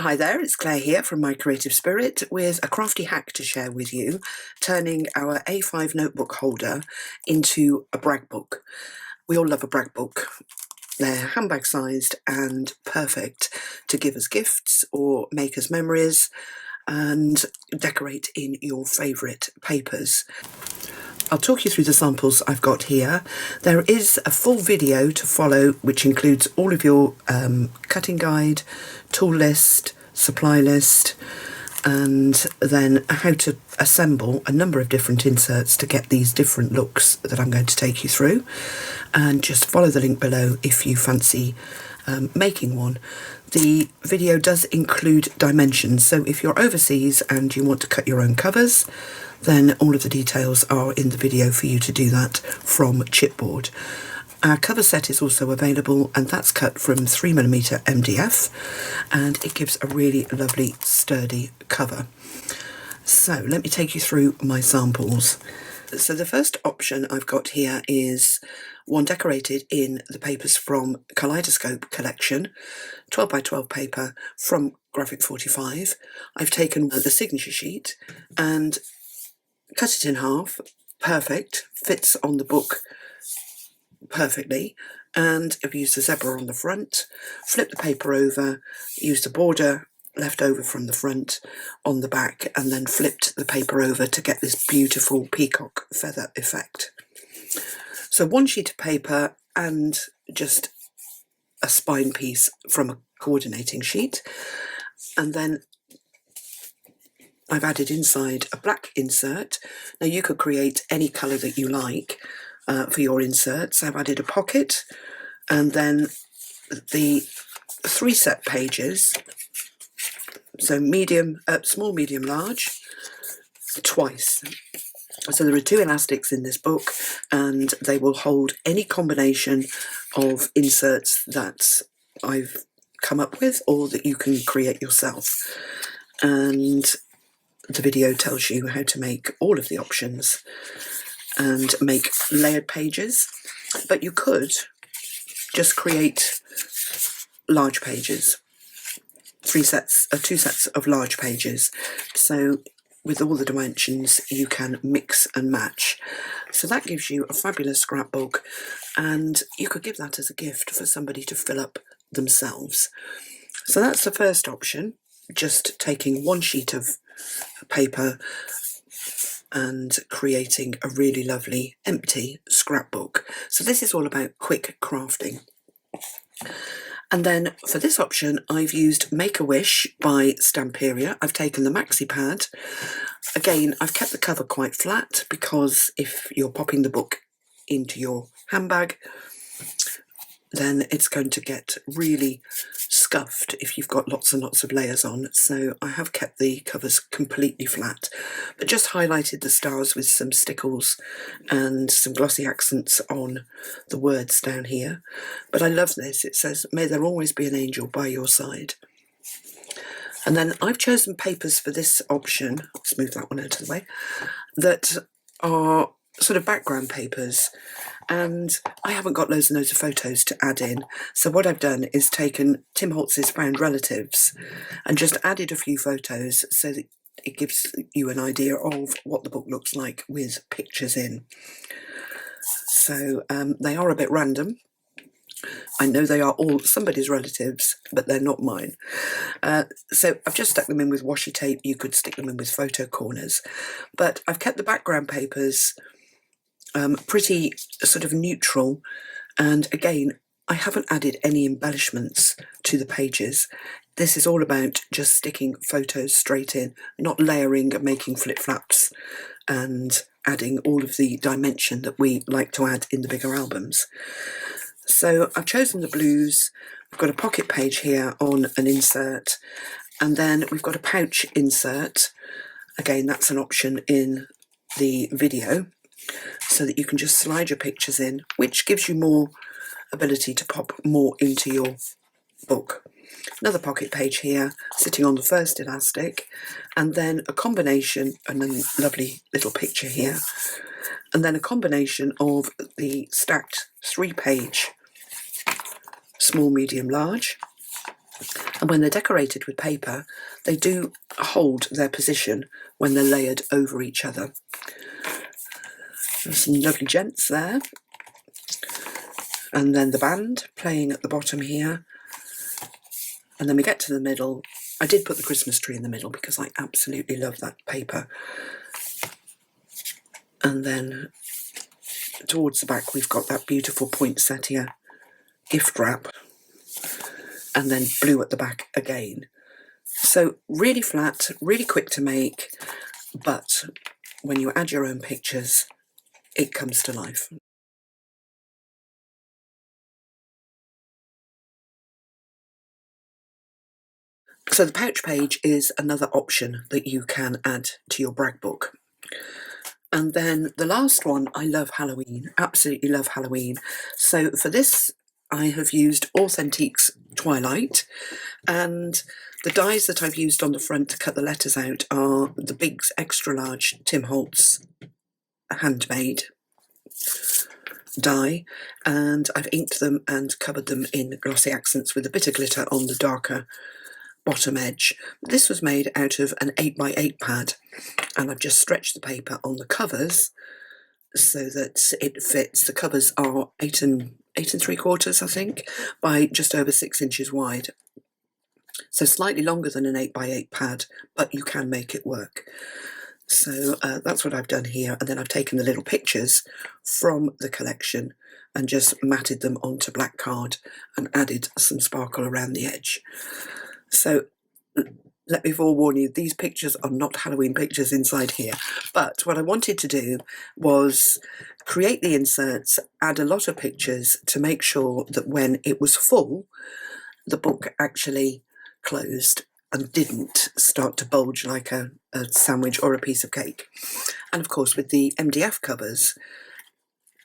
Hi there, it's Claire here from My Creative Spirit with a crafty hack to share with you, turning our A5 notebook holder into a brag book. We all love a brag book. They're handbag sized and perfect to give as gifts or make as memories and decorate in your favourite papers. I'll talk you through the samples I've got here. There is a full video to follow which includes all of your cutting guide, tool list, supply list, and then how to assemble a number of different inserts to get these different looks that I'm going to take you through. And just follow the link below if you fancy making one. The video does include dimensions, so if you're overseas and you want to cut your own covers, then all of the details are in the video for you to do that from Chipboard. Our cover set is also available, and that's cut from 3mm MDF, and it gives a really lovely sturdy cover. So let me take you through my samples. So the first option I've got here is one decorated in the papers from Kaleidoscope collection, 12 by 12 paper from Graphic 45. I've taken the signature sheet and cut it in half, perfect, fits on the book perfectly, and I've used the zebra on the front, flipped the paper over, used the border left over from the front on the back, and then flipped the paper over to get this beautiful peacock feather effect. So one sheet of paper and just a spine piece from a coordinating sheet, and then I've added inside a black insert. Now you could create any colour that you like for your inserts. I've added a pocket and then the 3 set pages, so medium, small, medium, large, twice. So there are 2 elastics in this book and they will hold any combination of inserts that I've come up with or that you can create yourself. And the video tells you how to make all of the options and make layered pages, but you could just create large pages, 2 sets of large pages. So with all the dimensions you can mix and match. So that gives you a fabulous scrapbook, and you could give that as a gift for somebody to fill up themselves. So that's the first option, just taking one sheet of paper and creating a really lovely empty scrapbook. So this is all about quick crafting. And then for this option I've used Make-A-Wish by Stamperia. I've taken the maxi pad. Again, I've kept the cover quite flat because if you're popping the book into your handbag, then it's going to get really scuffed if you've got lots and lots of layers on. So I have kept the covers completely flat, but just highlighted the stars with some stickles and some glossy accents on the words down here. But I love this. It says, "May there always be an angel by your side." And then I've chosen papers for this option, let's move that one out of the way, that are sort of background papers, and I haven't got loads and loads of photos to add in. So what I've done is taken Tim Holtz's Found Relatives and just added a few photos so that it gives you an idea of what the book looks like with pictures in. So they are a bit random. I know they are all somebody's relatives, but they're not mine. So I've just stuck them in with washi tape. You could stick them in with photo corners. But I've kept the background papers pretty sort of neutral, and again I haven't added any embellishments to the pages. This is all about just sticking photos straight in, not layering and making flip-flaps and adding all of the dimension that we like to add in the bigger albums. So I've chosen the blues. We've got a pocket page here on an insert, and then we've got a pouch insert. Again, that's an option in the video, so that you can just slide your pictures in, which gives you more ability to pop more into your book. Another pocket page here sitting on the first elastic, and then a combination, and a lovely little picture here, and then a combination of the stacked 3-page small, medium, large, And when they're decorated with paper, they do hold their position when they're layered over each other. There's some lovely gents there. And then the band playing at the bottom here. And then we get to the middle. I did put the Christmas tree in the middle because I absolutely love that paper. And then towards the back we've got that beautiful poinsettia gift wrap. And then blue at the back again. So really flat, really quick to make, but when you add your own pictures, it comes to life. So the pouch page is another option that you can add to your brag book. And then the last one, I love Halloween, absolutely love Halloween. So for this, I have used Authentique's Twilight, and the dies that I've used on the front to cut the letters out are the big extra large Tim Holtz handmade die, and I've inked them and covered them in glossy accents with a bit of glitter on the darker bottom edge. This was made out of an 8x8 pad, and I've just stretched the paper on the covers so that it fits. The covers are 8 3/4, I think, by just over 6 inches wide. So slightly longer than an 8x8 pad, but you can make it work. So that's what I've done here, and then I've taken the little pictures from the collection and just matted them onto black card and added some sparkle around the edge. So let me forewarn you, these pictures are not Halloween pictures inside here, but what I wanted to do was create the inserts, add a lot of pictures to make sure that when it was full, the book actually closed and didn't start to bulge like a sandwich or a piece of cake. And of course, with the MDF covers,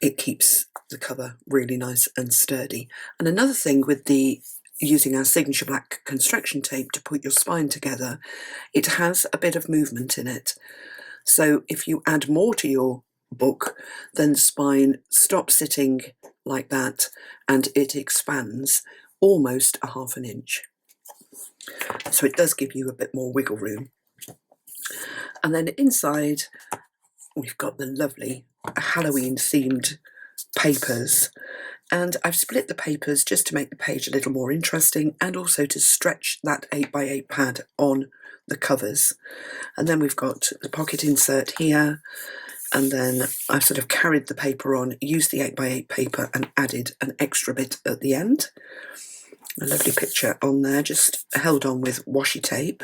it keeps the cover really nice and sturdy. And another thing with the using our signature black construction tape to put your spine together, it has a bit of movement in it. So if you add more to your book, then the spine stops sitting like that and it expands almost a ½ inch. So it does give you a bit more wiggle room. And then inside, we've got the lovely Halloween themed papers. And I've split the papers just to make the page a little more interesting and also to stretch that 8x8 pad on the covers. And then we've got the pocket insert here, and then I've sort of carried the paper on, used the 8x8 paper and added an extra bit at the end. A lovely picture on there, just held on with washi tape.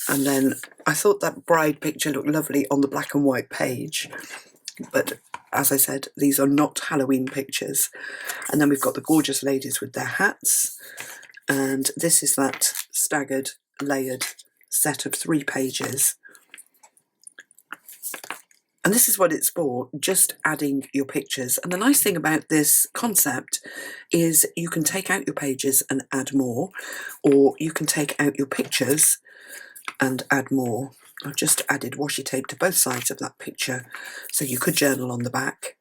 And then I thought that bride picture looked lovely on the black and white page, but as I said, these are not Halloween pictures. And then we've got the gorgeous ladies with their hats, and this is that staggered, layered set of 3 pages. And this is what it's for, just adding your pictures. And the nice thing about this concept is you can take out your pages and add more, or you can take out your pictures and add more. I've just added washi tape to both sides of that picture, so you could journal on the back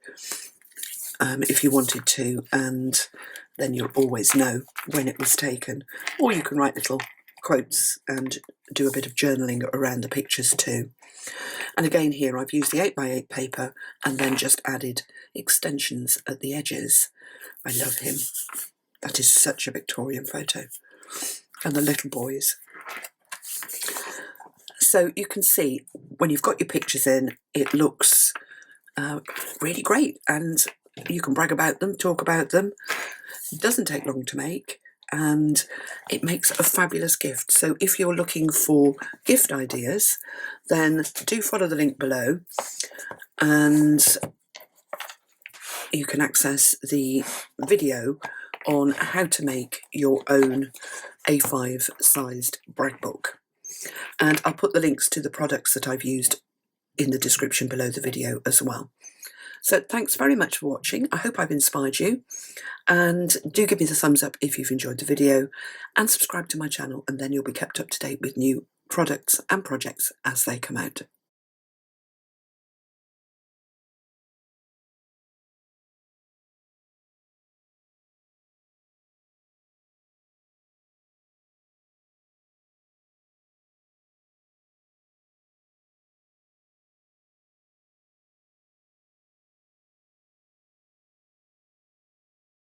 if you wanted to, and then you'll always know when it was taken. Or you can write little quotes and do a bit of journaling around the pictures too. And again here I've used the 8x8 paper and then just added extensions at the edges. I love him. That is such a Victorian photo. And the little boys. So you can see when you've got your pictures in, it looks really great, and you can brag about them, talk about them. It doesn't take long to make, and it makes a fabulous gift. So if you're looking for gift ideas, then do follow the link below, and you can access the video on how to make your own A5 sized brag book. And I'll put the links to the products that I've used in the description below the video as well. So thanks very much for watching. I hope I've inspired you, and do give me the thumbs up if you've enjoyed the video, and subscribe to my channel, and then you'll be kept up to date with new products and projects as they come out.